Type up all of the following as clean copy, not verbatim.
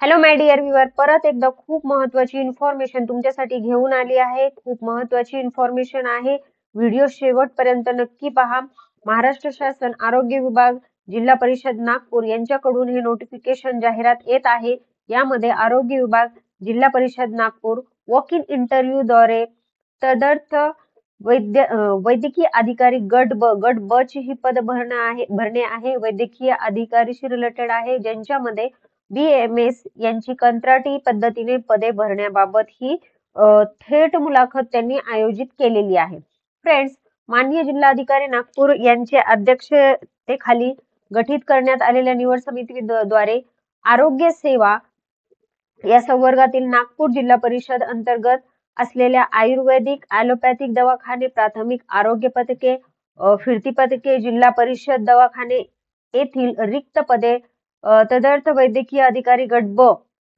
Hello my dear viewer, परत एकदा खूप महत्त्वाची इन्फॉर्मेशन तुमच्यासाठी घेऊन आली आहे. खूप महत्त्वाची इन्फॉर्मेशन आहे. व्हिडिओ शेवटपर्यंत नक्की पहा. महाराष्ट्र शासन आरोग्य विभाग जिल्हा परिषद नागपूर यांच्याकडून हे नोटिफिकेशन जाहिरात येत आहे. यामध्ये आरोग्य विभाग जिल्हा परिषद नागपूर वॉक इन इंटरव्ह्यूद्वारे तदर्थ वैद्यकीय अधिकारी गट ब ची ही पद भरणे आहे. वैद्यकीय अधिकारीशी रिलेटेड आहे, ज्यांच्यामध्ये BAMS यांची कंत्राटी पद्धतीने पदे भरण्याबाबत ही थेट मुलाखत त्यांनी आयोजित केलेली आहे. फ्रेंड्स, माननीय जिल्हाधिकारी नागपूर यांच्या अध्यक्षतेखाली गठीत करण्यात आलेल्या निवड समितीद्वारे आरोग्य सेवा या संवर्गातील नागपूर जिल्हा परिषद अंतर्गत असलेल्या आयुर्वेदिक, ॲलोपॅथिक दवाखाने, प्राथमिक आरोग्य पथके, फिरती पथके, जिल्हा परिषद दवाखाने येथील रिक्त पदे तदर्थ वैद्यकीय अधिकारी गट ब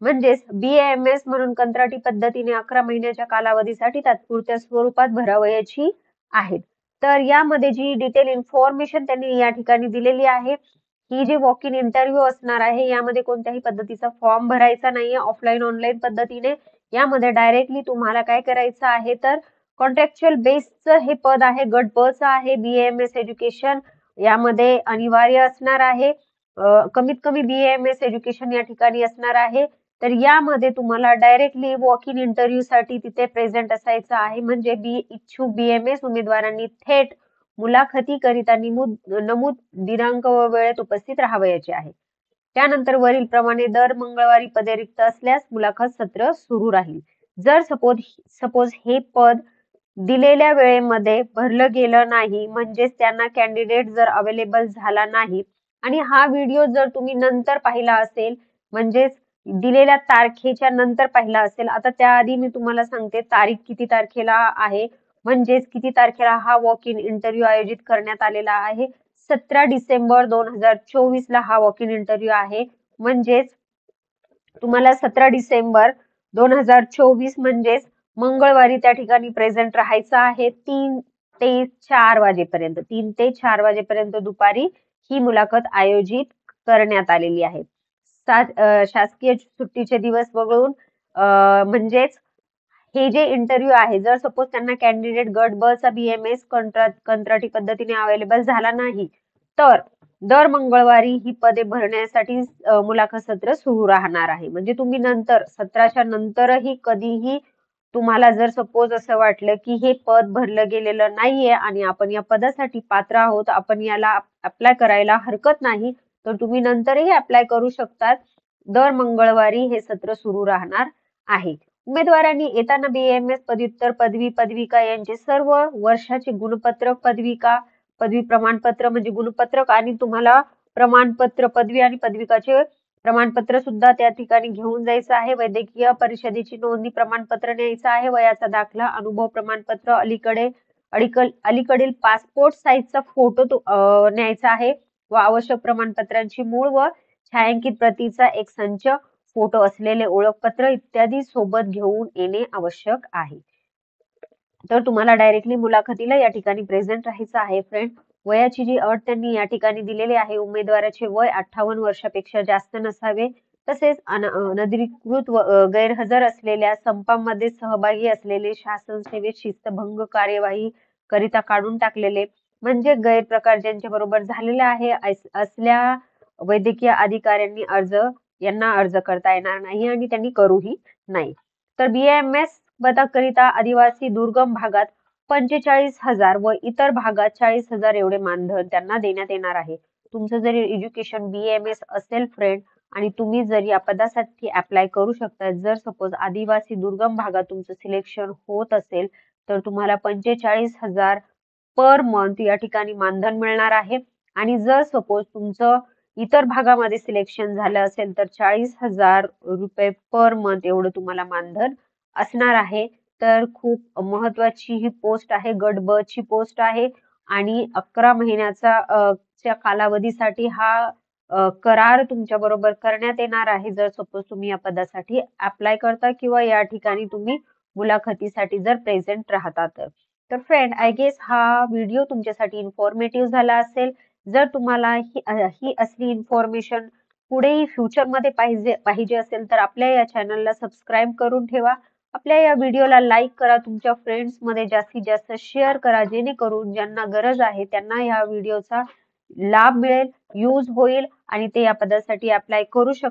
म्हणजेच BAMS म्हणून कंत्राटी पद्धतीने 11 महिन्याच्या कालावधीसाठी तात्पुरत्या स्वरूपात भरावयाची आहेत. तर यामध्ये जी डिटेल इन्फॉर्मेशन त्यांनी या ठिकाणी दिलेली आहे, ही जी वॉक इन इंटरव्ह्यू असणार आहे, यामध्ये कोणत्याही पद्धतीचा फॉर्म भरायचा नाहीये. ऑफलाईन ऑनलाईन पद्धतीने यामध्ये डायरेक्टली तुम्हाला काय करायचं आहे, तर कॉन्ट्रॅक्च्युअल बेसचं हे पद आहे, गट ब चं आहे. BAMS एज्युकेशन यामध्ये अनिवार्य असणार आहे. कमीत कमी BAMS एज्युकेशन या ठिकाणी असणार आहे. तर यामध्ये तुम्हाला डायरेक्टली वॉक इन इंटरव्ह्यू साठी तिथे प्रेझेंट असायचं आहे. म्हणजे इच्छुक BAMS उमेदवारांनी थेट मुलाखतीकरिता नमूद दिनांक व वेळेत उपस्थित राहावयाचे आहे. त्यानंतर वरील प्रमाणे दर मंगळवारी पदे रिक्त असल्यास मुलाखत सत्र सुरू राहील. जर सपोज हे पद दिलेल्या वेळेमध्ये भरलं गेलं नाही, म्हणजेच त्यांना कॅन्डिडेट जर अवेलेबल झाला नाही आणि हा व्हिडिओ जर तुम्ही नंतर पाहिला असेल, म्हणजेच दिलेल्या तारखेच्या नंतर पाहिला असेल, आता त्याआधी मी तुम्हाला सांगते तारीख किती तारखेला आहे, म्हणजेच किती तारखेला हा वॉक इन इंटरव्ह्यू आयोजित करण्यात आलेला आहे. 17 डिसेंबर 2024 ला हा वॉक इन इंटरव्ह्यू आहे. म्हणजेच तुम्हाला 17 डिसेंबर 2024 म्हणजेच मंगळवारी त्या ठिकाणी प्रेझेंट राहायचं आहे. 3 ते 4 वाजेपर्यंत, 3 ते 4 वाजेपर्यंत दुपारी ही मुलाखत आयोजित करण्यात आलेली आहे. शासकीय सुट्टीचे दिवस वगळून म्हणजेच हे जे इंटरव्ह्यू आहे, जर सपोज त्यांना कॅन्डिडेट गट ब चा BAMS कंत्राटी पद्धतीने अवेलेबल झाला नाही, तर दर मंगळवारी ही पदे भरण्यासाठी मुलाखत सत्र सुरू राहणार आहे. म्हणजे तुम्ही नंतर 17च्या नंतरही कधीही तुम्हाला जर सपोज असं वाटलं की हे पद भरलं गेलेलं नाहीये आणि आपण या पदासाठी पात्र आहोत, आपण याला अप्लाय करायला हरकत नाही, तर तुम्ही नंतरही अप्लाय करू शकतात. दर मंगळवारी हे सत्र सुरू राहणार आहे. उमेदवारांनी येताना BAMS पदव्युत्तर पदवी पदविका यांचे सर्व वर्षाचे गुणपत्रक, पदवी प्रमाणपत्र म्हणजे गुणपत्रक आणि तुम्हाला प्रमाणपत्र, पदवी आणि पदविकाचे प्रमाणपत्र सुद्धा त्या ठिकाणी घेऊन जायचं आहे. वैद्यकीय परिषदेची नोंदणी प्रमाणपत्र न्यायचं आहे. वयाचा दाखला, अनुभव प्रमाणपत्र, अलीकडील पासपोर्ट साईजचा फोटो न्यायचा आहे व आवश्यक प्रमाणपत्रांची मूळ व छायांकित प्रतीचा एक संच, फोटो असलेले ओळखपत्र इत्यादी सोबत घेऊन येणे आवश्यक आहे. तर तुम्हाला डायरेक्टली मुलाखतीला या ठिकाणी प्रेझेंट राहायचं आहे. फ्रेंड, वयाची जी अट त्यांनी या ठिकाणी दिलेली आहे, उमेदवाराचे वय 58 वर्षापेक्षा जास्त नसावे. तसेच अनधिकृत गैरहजर असलेल्या, संपामध्ये सहभागी असलेले, शासन सेवेत शिस्तभंग कार्यवाही करिता काढून टाकलेले, म्हणजे गैरप्रकार ज्यांच्या बरोबर झालेला आहे असल्या वैद्यकीय अधिकाऱ्यांनी यांना अर्ज करता येणार नाही आणि त्यांनी करूही नाही. तर BAMS पदाकरिता आदिवासी दुर्गम भागात 45,000 व इतर भागात 40,000 एवढे मानधन त्यांना देण्यात येणार आहे. तुमचं जरी एज्युकेशन BAMS असेल फ्रेंड आणि तुम्ही जर या पदासाठी अप्लाय करू शकता, जर सपोज आदिवासी दुर्गम भागात तुमचं सिलेक्शन होत असेल, तर तुम्हाला 45,000 पर मंथ या ठिकाणी मानधन मिळणार आहे. आणि जर सपोज तुमचं इतर भागामध्ये सिलेक्शन झालं असेल, तर 40,000 रुपये पर मंथ एवढं तुम्हाला मानधन असणार आहे. तर खूप महत्वाची ही पोस्ट आहे, गट ब ची पोस्ट आहे आणि 11 महिन्याचा च्या कालावधीसाठी हा करार तुमच्या बरोबर करण्यात येणार आहे. जर सपोज तुम्ही या पदासाठी अप्लाय करता किंवा या ठिकाणी तुम्ही मुलाखतीसाठी जर प्रेझेंट राहता तर फ्रेंड, आय गेस हा व्हिडिओ तुमच्यासाठी इन्फॉर्मेटिव्ह झाला असेल. जर तुम्हाला ही असली इन्फॉर्मेशन पुढेही फ्युचरमध्ये पाहिजे असेल तर आपल्या या चॅनलला सबस्क्राईब करून ठेवा. आपल्या या व्हिडिओला लाईक करा, तुमच्या फ्रेंड्समध्ये जास्तीत जास्त शेअर करा, जेणेकरून ज्यांना गरज आहे त्यांना या व्हिडिओचा लाभ मिळेल, यूज होईल आणि ते या पदासाठी अप्लाय करू शकतील.